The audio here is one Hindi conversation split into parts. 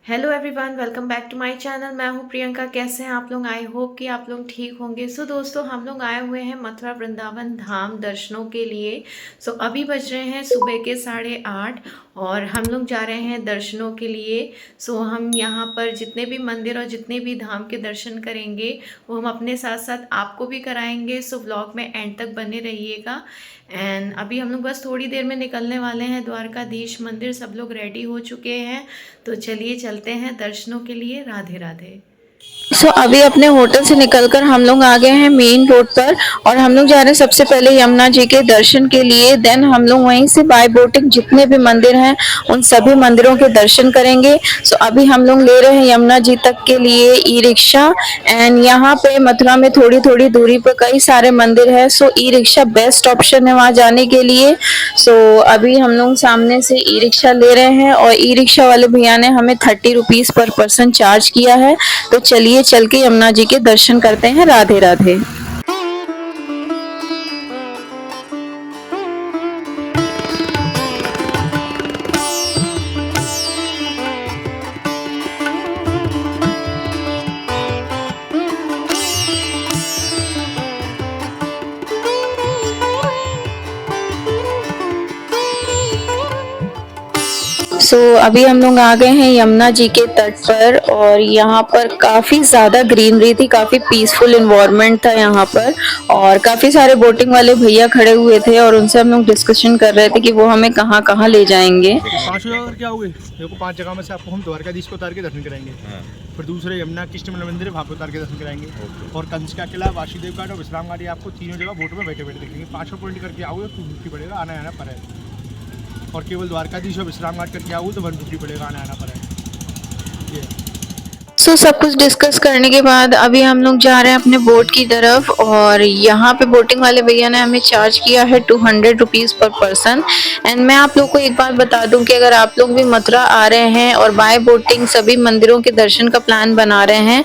Hello everyone, welcome back to my channel. मैं हूं प्रियंका। कैसे हैं आप लोग? आई होप कि आप लोग ठीक होंगे। दोस्तों, हम लोग आए हुए हैं मथुरा वृंदावन धाम दर्शनों के लिए। अभी बज रहे हैं सुबह के 8:30 और हम लोग जा रहे हैं दर्शनों के लिए। हम यहाँ पर जितने भी मंदिर और जितने भी धाम के दर्शन करेंगे वो हम अपने साथ साथ आपको भी कराएंगे। व्लॉग में एंड तक बने रहिएगा। एंड अभी हम लोग बस थोड़ी देर में निकलने वाले हैं द्वारकाधीश मंदिर। सब लोग रेडी हो चुके हैं, तो चलिए चलते हैं दर्शनों के लिए। राधे राधे। अभी अपने होटल से निकलकर हम लोग आ गए हैं मेन रोड पर और हम लोग जा रहे हैं सबसे पहले यमुना जी के दर्शन के लिए। देन हम लोग वहीं से बाय बोटिंग जितने भी मंदिर हैं उन सभी मंदिरों के दर्शन करेंगे। अभी हम लोग ले रहे हैं यमुना जी तक के लिए ई रिक्शा। एंड यहाँ पे मथुरा में थोड़ी थोड़ी दूरी पर कई सारे मंदिर है। ई रिक्शा बेस्ट ऑप्शन है वहाँ जाने के लिए। अभी हम लोग सामने से ई रिक्शा ले रहे हैं और ई रिक्शा वाले भैया ने हमें 30 रुपीज पर पर्सन चार्ज किया है। तो चलिए चल के यमुना जी के दर्शन करते हैं। राधे राधे। अभी हम लोग आ गए हैं यमुना जी के तट पर और यहाँ पर काफी ज्यादा ग्रीनरी थी, काफी पीसफुल इन्वायरमेंट था यहाँ पर। और काफी सारे बोटिंग वाले भैया खड़े हुए थे और उनसे हम लोग डिस्कशन कर रहे थे कि वो हमें कहाँ कहाँ ले जाएंगे। 5 जगह क्या हुए? देखो 5 जगह में से आपको हम द्वारकाधीश को उतार के दर्शन कराएंगे। फिर दूसरे यमुना कृष्ण मंदिर है, वहाँ पे उतार के दर्शन कराएंगे। और कंस का किला, वासुदेव घाट और विश्राम घाट, आपको तीनों जगह बोट में बैठे बैठे देखेंगे। 5 पॉइंट करके आओगे तो 250 पड़ेगा, आना आना पड़ेगा। और केवल द्वारकाधीश और विश्राम घाट करके आओगे तो 150 पड़ेगा, आना आना पड़ेगा। ये सब कुछ डिस्कस करने के बाद अभी हम लोग जा रहे हैं अपने बोट की तरफ और यहाँ पे बोटिंग वाले भैया ने हमें चार्ज किया है 200 रुपीज पर पर्सन। एंड मैं आप लोग को एक बात बता दूं कि अगर आप लोग भी मथुरा आ रहे हैं और बाय बोटिंग सभी मंदिरों के दर्शन का प्लान बना रहे हैं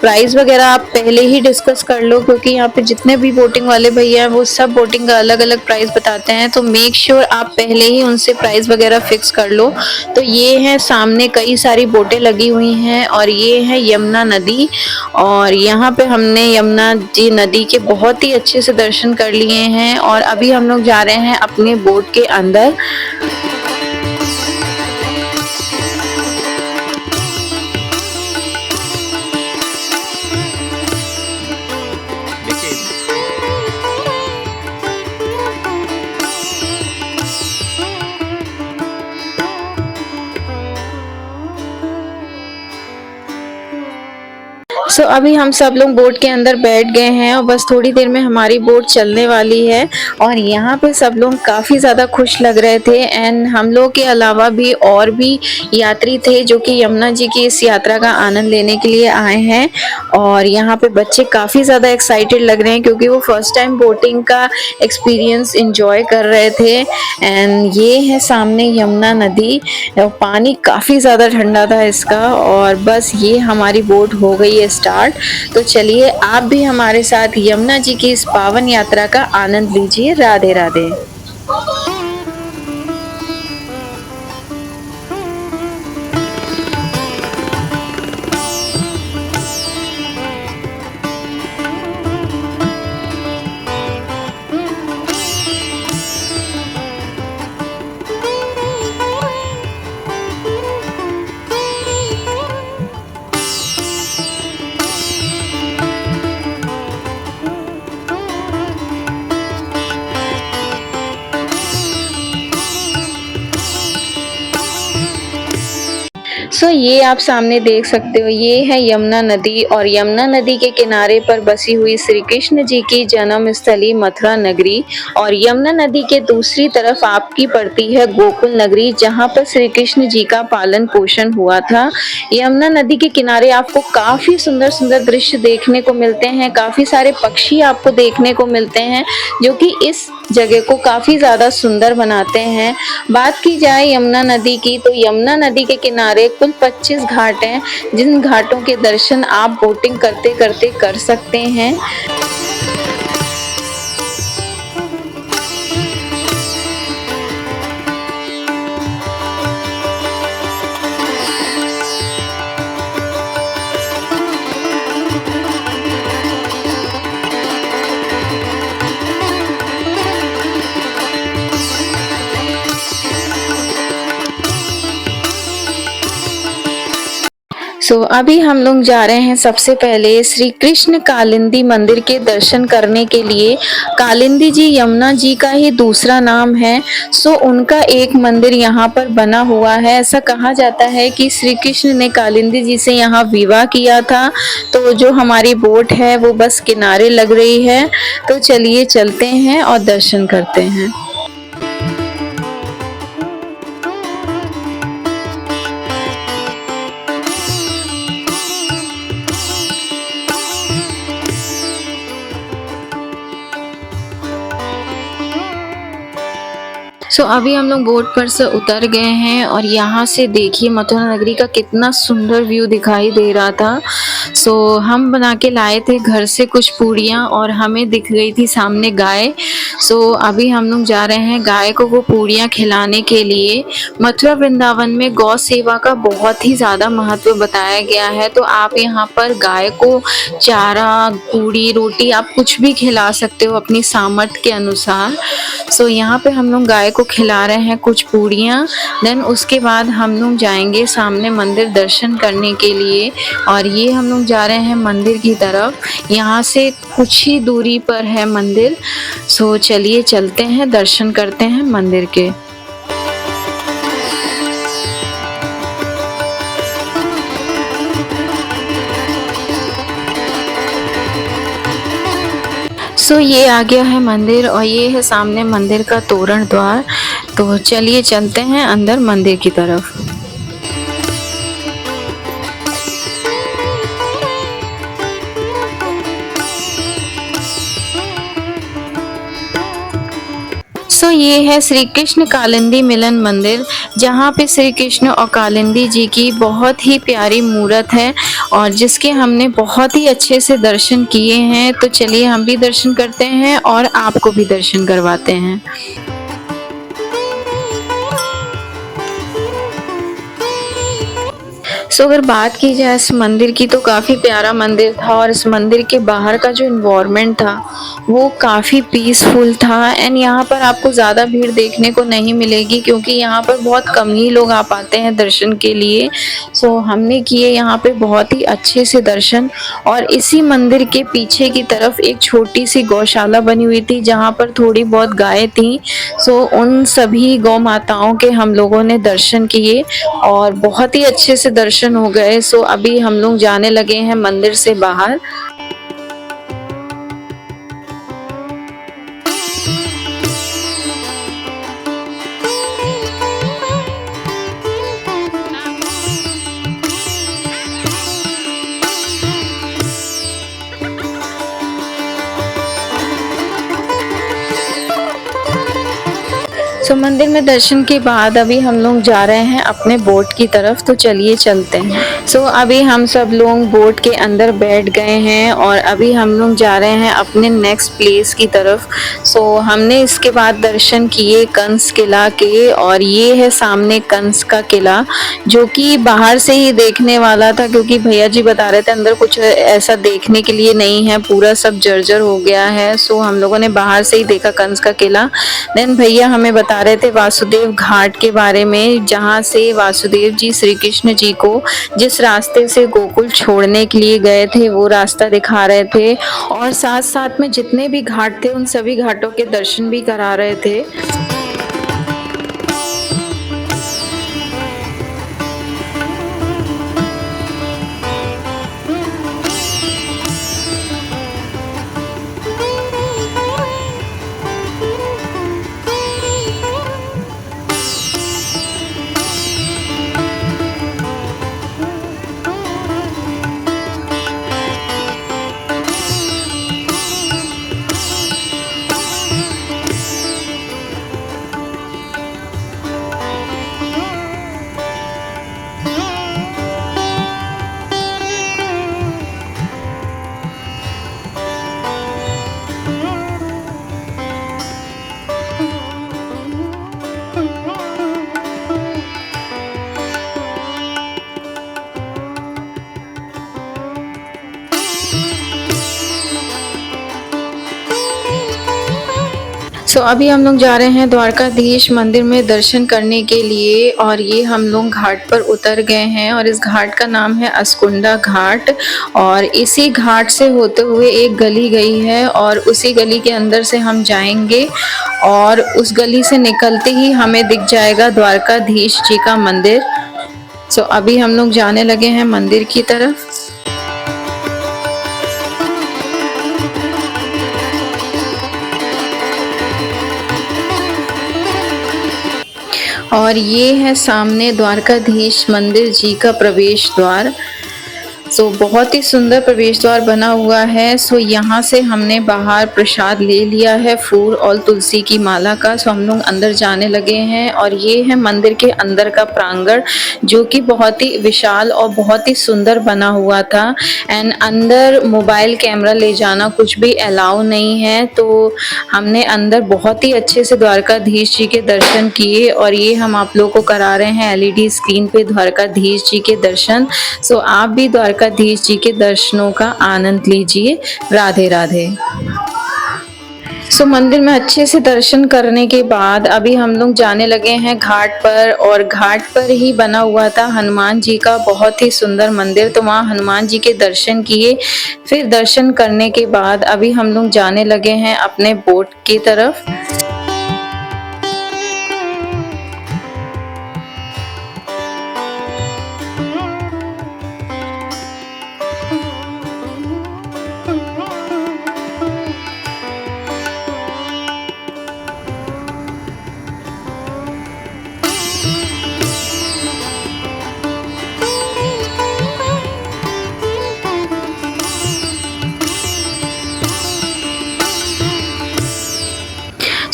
प्राइस वगैरह आप पहले ही डिस्कस कर लो, क्योंकि यहाँ पे जितने भी बोटिंग वाले भैया हैं वो सब बोटिंग का अलग अलग प्राइस बताते हैं। तो मेक श्योर आप पहले ही उनसे प्राइस वगैरह फिक्स कर लो। तो ये है सामने कई सारी बोटें लगी हुई हैं और ये है यमुना नदी। और यहाँ पे हमने यमुना जी नदी के बहुत ही अच्छे से दर्शन कर लिए हैं और अभी हम लोग जा रहे हैं अपने बोट के अंदर। अभी हम सब लोग बोट के अंदर बैठ गए हैं और बस थोड़ी देर में हमारी बोट चलने वाली है। और यहाँ पे सब लोग काफी ज्यादा खुश लग रहे थे। एंड हम लोग के अलावा भी और भी यात्री थे जो कि यमुना जी की इस यात्रा का आनंद लेने के लिए आए हैं। और यहाँ पे बच्चे काफी ज्यादा एक्साइटेड लग रहे हैं क्योंकि वो फर्स्ट टाइम बोटिंग का एक्सपीरियंस एंजॉय कर रहे थे। एंड ये है सामने यमुना नदी, पानी काफी ज्यादा ठंडा था इसका। और बस ये हमारी बोट हो गई है स्टार्ट। तो चलिए आप भी हमारे साथ यमुना जी की इस पावन यात्रा का आनंद लीजिए। राधे राधे। ये आप सामने देख सकते हो, ये है यमुना नदी और यमुना नदी के किनारे पर बसी हुई श्री कृष्ण जी की जन्म स्थली मथुरा नगरी। और यमुना नदी के दूसरी तरफ आपकी पड़ती है गोकुल नगरी, जहाँ पर श्री कृष्ण जी का पालन पोषण हुआ था। यमुना नदी के किनारे आपको काफी सुंदर सुंदर दृश्य देखने को मिलते हैं, काफी सारे पक्षी आपको देखने को मिलते हैं जो कि इस जगह को काफी ज्यादा सुंदर बनाते हैं। बात की जाए यमुना नदी की तो यमुना नदी के किनारे कुल 25 घाट हैं, जिन घाटों के दर्शन आप बोटिंग करते करते कर सकते हैं। अभी हम लोग जा रहे हैं सबसे पहले श्री कृष्ण कालिंदी मंदिर के दर्शन करने के लिए। कालिंदी जी यमुना जी का ही दूसरा नाम है। उनका एक मंदिर यहाँ पर बना हुआ है। ऐसा कहा जाता है कि श्री कृष्ण ने कालिंदी जी से यहाँ विवाह किया था। तो जो हमारी बोट है वो बस किनारे लग रही है। तो चलिए चलते हैं और दर्शन करते हैं। अभी हम लोग बोट पर से उतर गए हैं और यहाँ से देखिए मथुरा नगरी का कितना सुंदर व्यू दिखाई दे रहा था। हम बना के लाए थे घर से कुछ पूड़ियाँ और हमें दिख गई थी सामने गाय। अभी हम लोग जा रहे हैं गाय को वो पूड़ियाँ खिलाने के लिए। मथुरा वृंदावन में गौ सेवा का बहुत ही ज़्यादा महत्व बताया गया है। तो आप यहाँ पर गाय को चारा, पूड़ी, रोटी आप कुछ भी खिला सकते हो अपनी सामर्थ्य के अनुसार। यहाँ पे हम लोग गाय को खिला रहे हैं कुछ पूड़ियाँ। देन उसके बाद हम लोग जाएंगे सामने मंदिर दर्शन करने के लिए। और ये हम लोग जा रहे हैं मंदिर की तरफ। यहाँ से कुछ ही दूरी पर है मंदिर। चलिए चलते हैं, दर्शन करते हैं मंदिर के। ये आ गया है मंदिर और ये है सामने मंदिर का तोरण द्वार। तो चलिए चलते हैं अंदर मंदिर की तरफ। ये है श्री कृष्ण कालिंदी मिलन मंदिर, जहाँ पे श्री कृष्ण और कालिंदी जी की बहुत ही प्यारी मूर्त है और जिसके हमने बहुत ही अच्छे से दर्शन किए हैं। तो चलिए हम भी दर्शन करते हैं और आपको भी दर्शन करवाते हैं। अगर बात की जाए इस मंदिर की तो काफ़ी प्यारा मंदिर था और इस मंदिर के बाहर का जो इन्वायरमेंट था वो काफ़ी पीसफुल था। एंड यहाँ पर आपको ज़्यादा भीड़ देखने को नहीं मिलेगी क्योंकि यहाँ पर बहुत कम ही लोग आ पाते हैं दर्शन के लिए। हमने किए यहाँ पे बहुत ही अच्छे से दर्शन। और इसी मंदिर के पीछे की तरफ एक छोटी सी गौशाला बनी हुई थी जहाँ पर थोड़ी बहुत गायें थी। उन सभी गौ माताओं के हम लोगों ने दर्शन किए और बहुत ही अच्छे से दर्शन हो गए। अभी हम लोग जाने लगे हैं मंदिर से बाहर। मंदिर में दर्शन के बाद अभी हम लोग जा रहे हैं अपने बोट की तरफ। तो चलिए चलते हैं। अभी हम सब लोग बोट के अंदर बैठ गए हैं और अभी हम लोग जा रहे हैं अपने नेक्स्ट प्लेस की तरफ। हमने इसके बाद दर्शन किए कंस किला के और ये है सामने कंस का किला जो कि बाहर से ही देखने वाला था क्योंकि भैया जी बता रहे थे अंदर कुछ ऐसा देखने के लिए नहीं है, पूरा सब जर्जर हो गया है। हम लोगों ने बाहर से ही देखा कंस का किला। देन भैया हमें बता रहे थे वासुदेव घाट के बारे में, जहाँ से वासुदेव जी श्री कृष्ण जी को जिस रास्ते से गोकुल छोड़ने के लिए गए थे वो रास्ता दिखा रहे थे और साथ साथ में जितने भी घाट थे उन सभी घाटों के दर्शन भी करा रहे थे। सो अभी हम लोग जा रहे हैं द्वारकाधीश मंदिर में दर्शन करने के लिए और ये हम लोग घाट पर उतर गए हैं और इस घाट का नाम है अस्कुंडा घाट और इसी घाट से होते हुए एक गली गई है और उसी गली के अंदर से हम जाएंगे और उस गली से निकलते ही हमें दिख जाएगा द्वारकाधीश जी का मंदिर। सो अभी हम लोग जाने लगे हैं मंदिर की तरफ। और ये है सामने द्वारकाधीश मंदिर जी का प्रवेश द्वार। सो बहुत ही सुंदर प्रवेश द्वार बना हुआ है। सो यहाँ से हमने बाहर प्रसाद ले लिया है फूल और तुलसी की माला का। सो हम लोग अंदर जाने लगे हैं और ये है मंदिर के अंदर का प्रांगण जो कि बहुत ही विशाल और बहुत ही सुंदर बना हुआ था। एंड अंदर मोबाइल कैमरा ले जाना कुछ भी अलाउ नहीं है, तो हमने अंदर बहुत ही अच्छे से द्वारकाधीश जी के दर्शन किए और ये हम आप लोगों को करा रहे हैं LED स्क्रीन पे द्वारकाधीश जी के दर्शन। सो आप भी द्वारकाधीश जी के दर्शनों का आनंद लीजिए। राधे राधे। सो मंदिर में अच्छे से दर्शन करने के बाद अभी हम लोग जाने लगे हैं घाट पर और घाट पर ही बना हुआ था हनुमान जी का बहुत ही सुंदर मंदिर, तो वहाँ हनुमान जी के दर्शन किए। फिर दर्शन करने के बाद अभी हम लोग जाने लगे हैं अपने बोट की तरफ।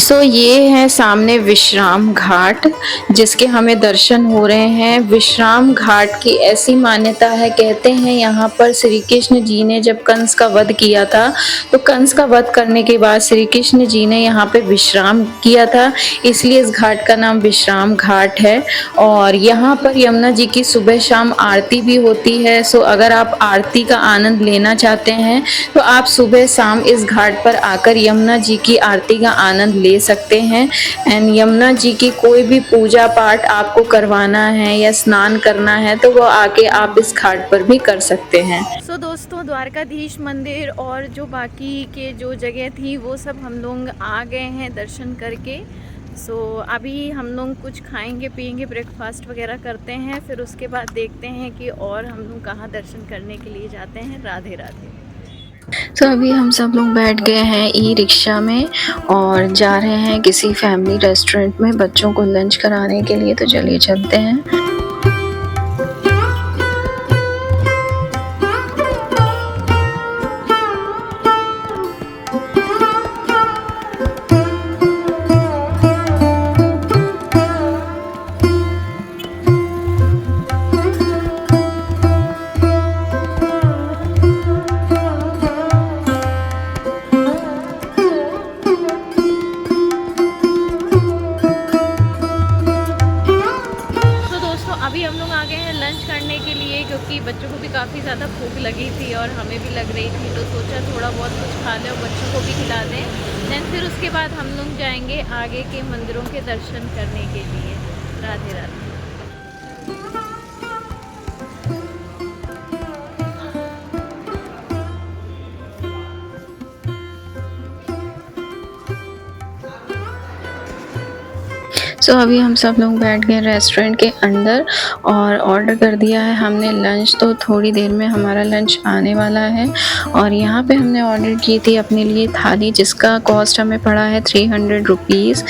सो ये है सामने विश्राम घाट जिसके हमें दर्शन हो रहे हैं। विश्राम घाट की ऐसी मान्यता है, कहते हैं यहाँ पर श्री कृष्ण जी ने जब कंस का वध किया था तो कंस का वध करने के बाद श्री कृष्ण जी ने यहाँ पे विश्राम किया था, इसलिए इस घाट का नाम विश्राम घाट है। और यहाँ पर यमुना जी की सुबह शाम आरती भी होती है। सो अगर आप आरती का आनंद लेना चाहते हैं तो आप सुबह शाम इस घाट पर आकर यमुना जी की आरती का आनंद ले सकते हैं। एंड यमुना जी की कोई भी पूजा पाठ आपको करवाना है या स्नान करना है तो वो आके आप इस घाट पर भी कर सकते हैं। सो दोस्तों, द्वारकाधीश मंदिर और जो बाकी के जो जगह थी वो सब हम लोग आ गए हैं दर्शन करके। सो अभी हम लोग कुछ खाएंगे पिएंगे, ब्रेकफास्ट वगैरह करते हैं, फिर उसके बाद देखते हैं कि और हम लोग कहाँ दर्शन करने के लिए जाते हैं। राधे राधे। तो अभी हम सब लोग बैठ गए हैं ई-रिक्शा में और जा रहे हैं किसी फैमिली रेस्टोरेंट में बच्चों को लंच कराने के लिए, तो चलिए चलते हैं। अभी हम लोग आ गए हैं लंच करने के लिए क्योंकि बच्चों को भी काफ़ी ज़्यादा भूख लगी थी और हमें भी लग रही थी, तो सोचा थोड़ा बहुत कुछ खा लें और बच्चों को भी खिला दें। देन फिर उसके बाद हम लोग जाएंगे आगे के मंदिरों के दर्शन करने के लिए। राधे राधे। सो अभी हम सब लोग बैठ गए रेस्टोरेंट के अंदर और ऑर्डर कर दिया है हमने लंच, तो थोड़ी देर में हमारा लंच आने वाला है। और यहाँ पे हमने ऑर्डर की थी अपने लिए थाली जिसका कॉस्ट हमें पड़ा है 300 रुपीज़।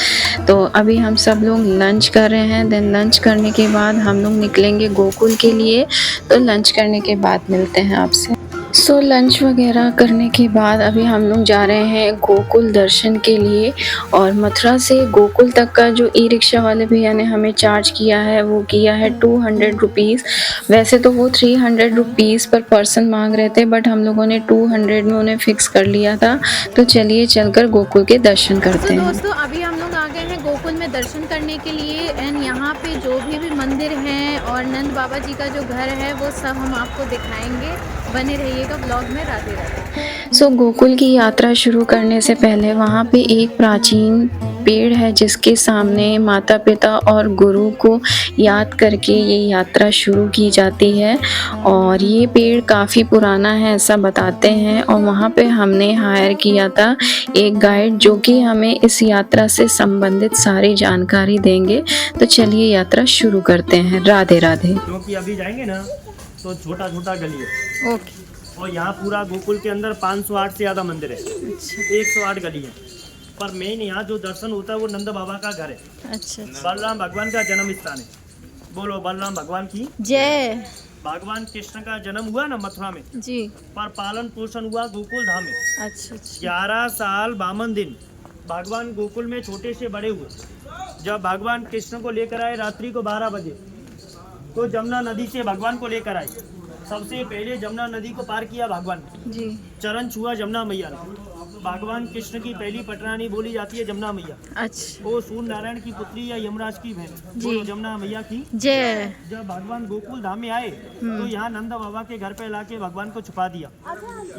तो अभी हम सब लोग लंच कर रहे हैं। देन लंच करने के बाद हम लोग निकलेंगे गोकुल के लिए, तो लंच करने के बाद मिलते हैं आपसे। सो लंच वगैरह करने के बाद अभी हम लोग जा रहे हैं गोकुल दर्शन के लिए। और मथुरा से गोकुल तक का जो ई-रिक्शा वाले भैया ने हमें चार्ज किया है वो किया है 200 रुपीज़। वैसे तो वो 300 रुपीज़ पर पर्सन मांग रहे थे, बट हम लोगों ने 200 में उन्हें फिक्स कर लिया था। तो चलिए चलकर गोकुल के दर्शन करते हैं। दोस्तों, अभी हम लोग आ गए हैं गोकुल में दर्शन करने के लिए। एंड यहाँ पे जो भी मंदिर हैं और नंद बाबा जी का जो घर है वो सब हम आपको दिखाएंगे। बने रहिएगा ब्लॉग में। राधे राधे। सो गोकुल की यात्रा शुरू करने से पहले वहाँ पे एक प्राचीन पेड़ है जिसके सामने माता पिता और गुरु को याद करके ये यात्रा शुरू की जाती है। और ये पेड़ काफ़ी पुराना है ऐसा बताते हैं। और वहाँ पे हमने हायर किया था एक गाइड जो कि हमें इस यात्रा से संबंधित सारी जानकारी देंगे। तो चलिए यात्रा शुरू करते हैं। राधे राधे। क्योंकि अभी जाएंगे ना तो छोटा छोटा गली है ओके। और यहाँ पूरा गोकुल के अंदर 508 से ज़्यादा मंदिर है, 108 गली है। पर मेन यहाँ जो दर्शन होता है वो नंद बाबा का घर है। अच्छा। बलराम भगवान का जन्म स्थान है। बोलो बलराम भगवान की जय। भगवान कृष्ण का जन्म हुआ ना मथुरा में, जी। पर पालन पोषण हुआ गोकुल धाम में। अच्छा। 11 साल 52 दिन भगवान गोकुल में छोटे से बड़े हुए। जब भगवान कृष्ण को लेकर आए रात्रि को 12 बजे तो जमुना नदी से भगवान को लेकर आए। सबसे पहले जमुना नदी को पार किया भगवान ने, जी। चरण छुआ जमुना मैया ने। भगवान कृष्ण की पहली पटरानी बोली जाती है जमुना मैया। अच्छा। वो सूर्य नारायण की पुत्री या यमराज की बहन। जी। बोलो जमुना मैया की जय। जब भगवान गोकुल धाम में आए तो यहाँ नंद बाबा के घर पे लाके भगवान को छुपा दिया।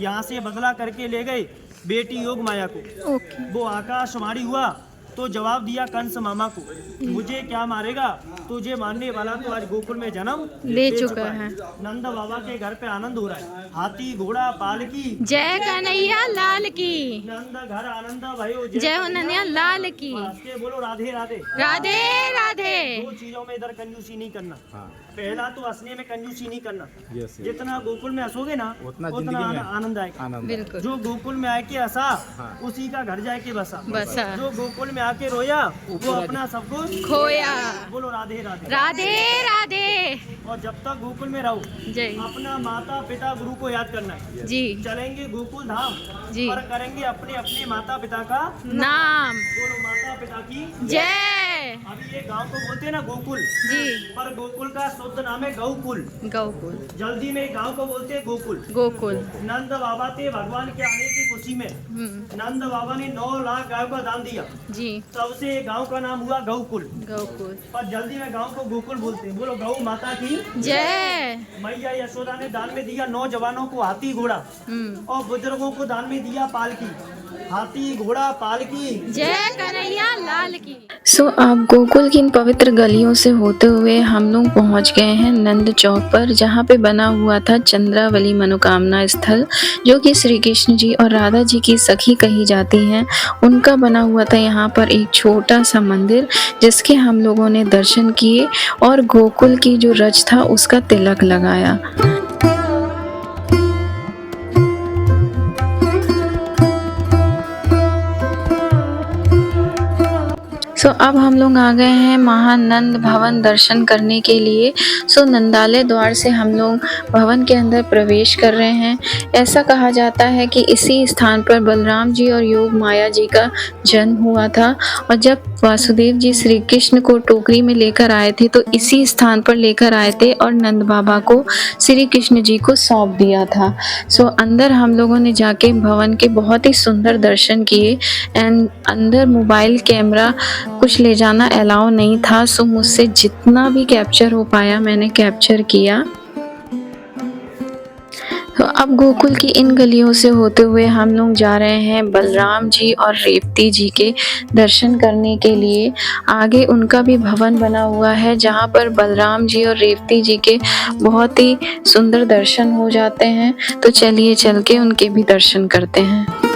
यहाँ से बदला करके ले गए बेटी योग माया को। ओके। वो आकाशवाणी हुआ तो जवाब दिया कंस मामा को, मुझे क्या मारेगा, तुझे मारने वाला तो आज गोकुल में जन्म ले चुका है। नंद बाबा के घर पे आनंद हो रहा है। हाथी घोड़ा पालकी जय कन्हैया लाल की। नंद घर आनंद भयो जय हो नन्या लाल की। हंसके बोलो राधे राधे। राधे राधे। दो चीजों में इधर कंजूसी नहीं करना। पहला तो हंसने में कंजूसी नहीं करना। जितना गोकुल में हंसोगे ना उतना आनंद आएगा। बिल्कुल। जो गोकुल में आके हंसा उसी का घर जाके बसा। बसा। जो गोकुल में आके रोया वो अपना सब कुछ खोया। बोलो राधे राधे। राधे राधे। और जब तक गोकुल में रहो जय। अपना माता पिता गुरु को याद करना है। जी। चलेंगे गोकुल धाम जी। पर करेंगे अपने अपने माता पिता का नाम। बोलो माता पिता की जय। अभी ये गांव को बोलते हैं ना गोकुल, जी। पर गोकुल का शुद्ध नाम है गौकुल। गौकुल। जल्दी में गांव को बोलते हैं गोकुल। गोकुल। नंद बाबा थे भगवान के आने की खुशी में नंद बाबा ने 9 लाख गायों का दान दिया। जी। तब से गांव का नाम हुआ गौकुल। गौकुल। पर जल्दी में गांव को गोकुल बोलते हैं। बोलो गौ माता की जय। मैया यशोदा ने दान में दिया नौजवानों को हाथी घोड़ा और बुजुर्गों को दान में दिया पालकी। हाथी घोड़ा पालकी। जय कन्हैया लाल की। सो अब गोकुल की इन पवित्र गलियों से होते हुए हम लोग पहुंच गए हैं नंद चौक पर, जहां पे बना हुआ था चंद्रावली मनोकामना स्थल, जो कि श्री कृष्ण जी और राधा जी की सखी कही जाती हैं। उनका बना हुआ था यहाँ पर एक छोटा सा मंदिर, जिसके हम लोगों ने दर्शन किए और गोकुल की जो रज था उसका तिलक लगाया। सो अब हम लोग आ गए हैं महानंद भवन दर्शन करने के लिए। सो नंदालय द्वार से हम लोग भवन के अंदर प्रवेश कर रहे हैं। ऐसा कहा जाता है कि इसी स्थान पर बलराम जी और योग माया जी का जन्म हुआ था, और जब वासुदेव जी श्री कृष्ण को टोकरी में लेकर आए थे तो इसी स्थान पर लेकर आए थे और नंद बाबा को श्री कृष्ण जी को सौंप दिया था। सो अंदर हम लोगों ने जाके भवन के बहुत ही सुंदर दर्शन किए। एंड अंदर मोबाइल कैमरा कुछ ले जाना अलाउ नहीं था, सो मुझसे जितना भी कैप्चर हो पाया मैंने कैप्चर किया। तो अब गोकुल की इन गलियों से होते हुए हम लोग जा रहे हैं बलराम जी और रेवती जी के दर्शन करने के लिए। आगे उनका भी भवन बना हुआ है, जहाँ पर बलराम जी और रेवती जी के बहुत ही सुंदर दर्शन हो जाते हैं। तो चलिए चल के उनके भी दर्शन करते हैं।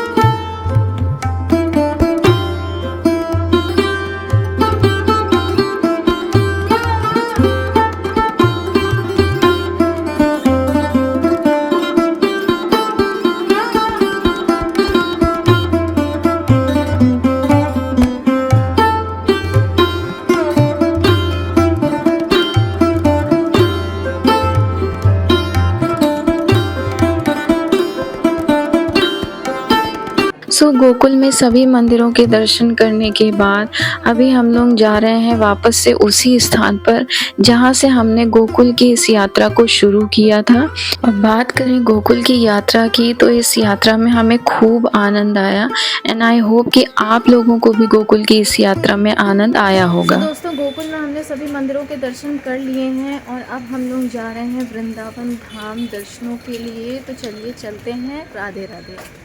सो गोकुल में सभी मंदिरों के दर्शन करने के बाद अभी हम लोग जा रहे हैं वापस से उसी स्थान पर जहां से हमने गोकुल की इस यात्रा को शुरू किया था। और बात करें गोकुल की यात्रा की, तो इस यात्रा में हमें खूब आनंद आया। एंड आई होप कि आप लोगों को भी गोकुल की इस यात्रा में आनंद आया होगा। दोस्तों गोकुल में हमने सभी मंदिरों के दर्शन कर लिए हैं और अब हम लोग जा रहे हैं वृंदावन धाम दर्शनों के लिए। तो चलिए चलते हैं। राधे राधे।